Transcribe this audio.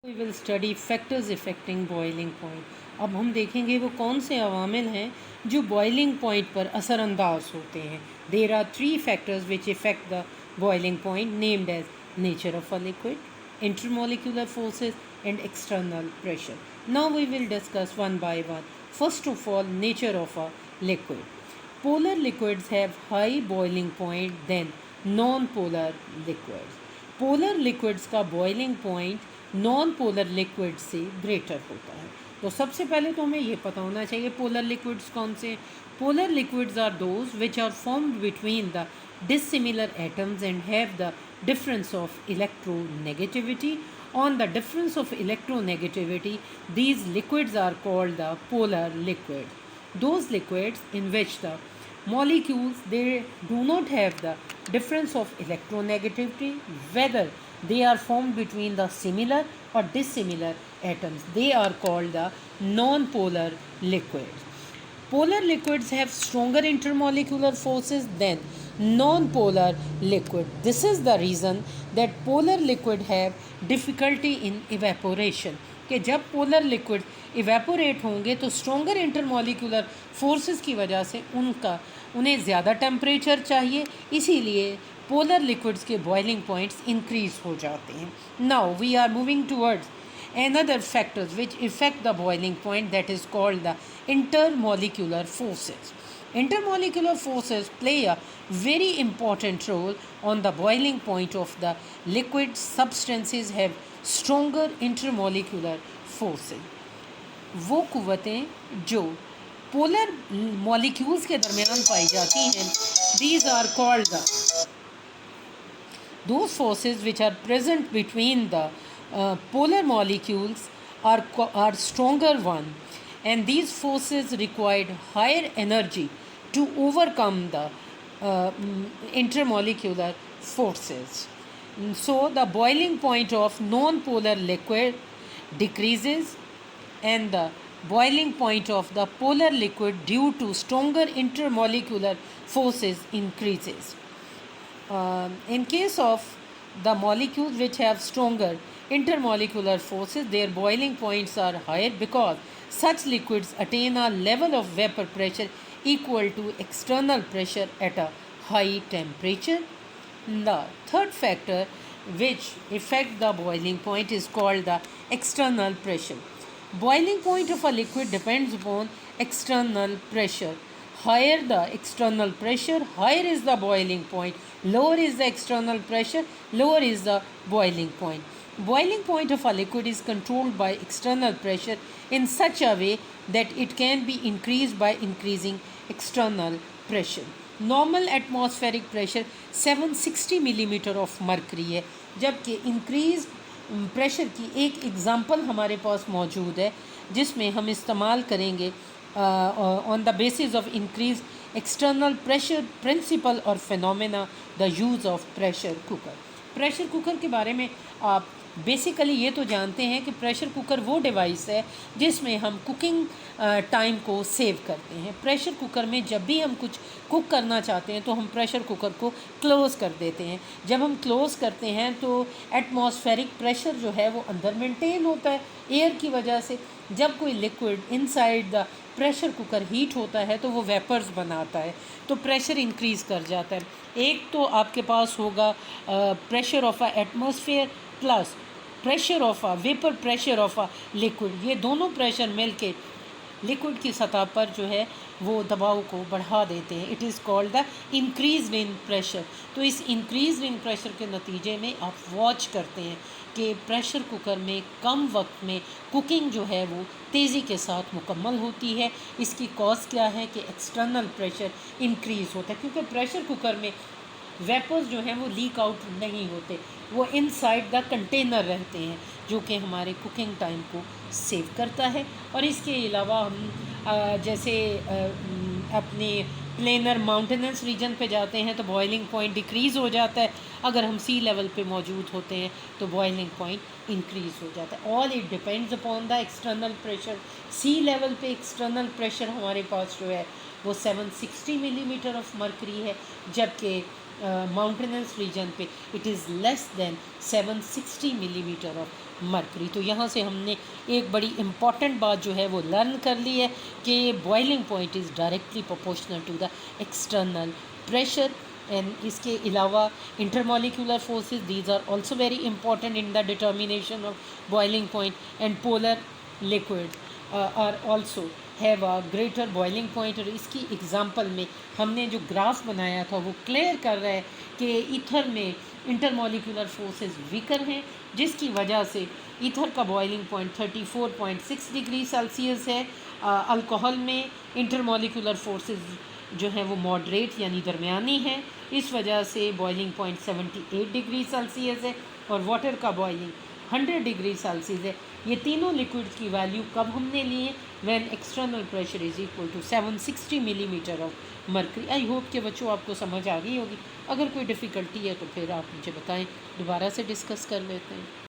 We will study factors affecting boiling point. अब हम देखेंगे वो कौन से अवामिल हैं जो बॉइलिंग पॉइंट पर असरानंदाज होते हैं। There are 3 factors which affect the boiling point named as nature of a liquid, intermolecular forces and external pressure. Now we will discuss one by one. First of all, nature of a liquid. Polar liquids have high boiling point than non-polar liquids. Polar liquids का boiling point non polar liquid से greater होता है। तो सबसे पहले तो हमें ये पता होना चाहिए पोलर लिक्विड्स कौन से। Polar liquids are those which are formed between the dissimilar atoms and have the difference of electronegativity. On the difference of electronegativity, these liquids are called the polar liquids. Those liquids in which the molecules they do not have the difference of electronegativity, whether they are formed between the similar or dissimilar atoms, they are called the non-polar liquids. Polar liquids have stronger intermolecular forces than non-polar liquid. This is the reason that polar liquid have difficulty in evaporation. कि जब polar liquid evaporate होंगे तो stronger intermolecular forces की वजह से उन्हें ज़्यादा temperature चाहिए, इसीलिए पोलर लिक्विड्स के बॉइलिंग पॉइंट्स इंक्रीज हो जाते हैं. Now we are moving towards another factors which affect the boiling point, that is called the intermolecular forces. Intermolecular forces play a very important role on the boiling point of the liquid. Substances have stronger intermolecular forces. वो कुव्वतें जो polar molecules के दरमियान पाई जाती हैं, these are called the those forces which are present between the polar molecules are stronger one, and these forces required higher energy to overcome the intermolecular forces. So the boiling point of non-polar liquid decreases and the boiling point of the polar liquid due to stronger intermolecular forces increases. In case of the molecules which have stronger intermolecular forces, their boiling points are higher because such liquids attain a level of vapor pressure equal to external pressure at a high temperature. The third factor which affect the boiling point is called the external pressure. Boiling point of a liquid depends upon external pressure. Higher the external pressure, higher is the boiling point. Lower is the external pressure, lower is the boiling point. Boiling point of a liquid is controlled by external pressure in such a way that it can be increased by increasing external pressure. Normal atmospheric pressure 760 millimeter of mercury है, जबकि increase pressure की एक example हमारे पास मौजूद है जिसमें हम इस्तेमाल करेंगे on the basis of increased external pressure principle or phenomena, the use of pressure cooker. Pressure cooker के बारे में आप बेसिकली ये तो जानते हैं कि प्रेशर कुकर वो डिवाइस है जिसमें हम कुकिंग टाइम को सेव करते हैं. प्रेशर कुकर में जब भी हम कुछ कुक करना चाहते हैं तो हम प्रेशर कुकर को क्लोज़ कर देते हैं. जब हम क्लोज़ करते हैं तो एटमॉस्फेरिक प्रेशर जो है वो अंदर मेंटेन होता है एयर की वजह से. जब कोई liquid inside the pressure cooker heat होता है तो वो वेपर्स बनाता है, तो प्रेशर इंक्रीज़ कर जाता है. एक तो आपके पास होगा pressure of a atmosphere plus pressure of a vapour pressure of a liquid. ये दोनों प्रेशर मिल के लिक्विड की सतह पर जो है वो दबाव को बढ़ा देते हैं. It is called the increase in pressure. तो इस इंक्रीज इन प्रेशर के नतीजे में आप वॉच करते हैं कि प्रेशर कुकर में कम वक्त में कुकिंग जो है वो तेज़ी के साथ मुकम्मल होती है. इसकी कॉज क्या है कि एक्सटर्नल प्रेशर इंक्रीज़ होता है, क्योंकि प्रेशर कुकर में वेपर्स जो हैं वो लीक आउट नहीं होते, वो इनसाइड द कंटेनर रहते हैं, जो कि हमारे कुकिंग टाइम को सेव करता है. और इसके अलावा हम जैसे अपने प्लेनर माउंटेनस रीजन पे जाते हैं तो बॉइलिंग पॉइंट डिक्रीज़ हो जाता है. अगर हम सी लेवल पे मौजूद होते हैं तो बॉइलिंग पॉइंट इंक्रीज़ हो जाता है. All it depends upon the external pressure. Sea level पे एक्सटर्नल प्रेशर हमारे पास जो है वो 760 मिलीमीटर ऑफ मर्करी है, जबकि माउंटेनस रीजन पे it is less than 760 millimetre of mercury. तो यहाँ से हमने एक बड़ी इम्पॉर्टेंट बात जो है वो लर्न कर ली है कि boiling point is directly proportional to the external pressure. And इसके अलावा intermolecular forces, these are also very important in the determination of boiling point. And polar liquid are also have a greater boiling point. और इसकी example में हमने जो graph बनाया था वो क्लियर कर रहा है कि ईथर में इंटरमोलिकुलर फोर्सेस वीकर हैं, जिसकी वजह से ईथर का बॉइलिंग पॉइंट 34.6 डिग्री सेल्सियस है। अल्कोहल में इंटरमोलिकुलर फोर्सेस जो हैं वो मॉडरेट यानी दरमियानी है, इस वजह से बॉइलिंग पॉइंट 78 डिग्री सेल्सियस है। और वाटर का बॉइलिंग 100 डिग्री सेल्सियस है। ये तीनों लिक्विड्स की वैल्यू कब हमने ली है? When external pressure is equal to 760 millimetre of mercury. I hope कि बच्चों आपको समझ आ गई होगी। अगर कोई डिफ़िकल्टी है तो फिर आप मुझे बताएं, दोबारा से डिस्कस कर लेते हैं।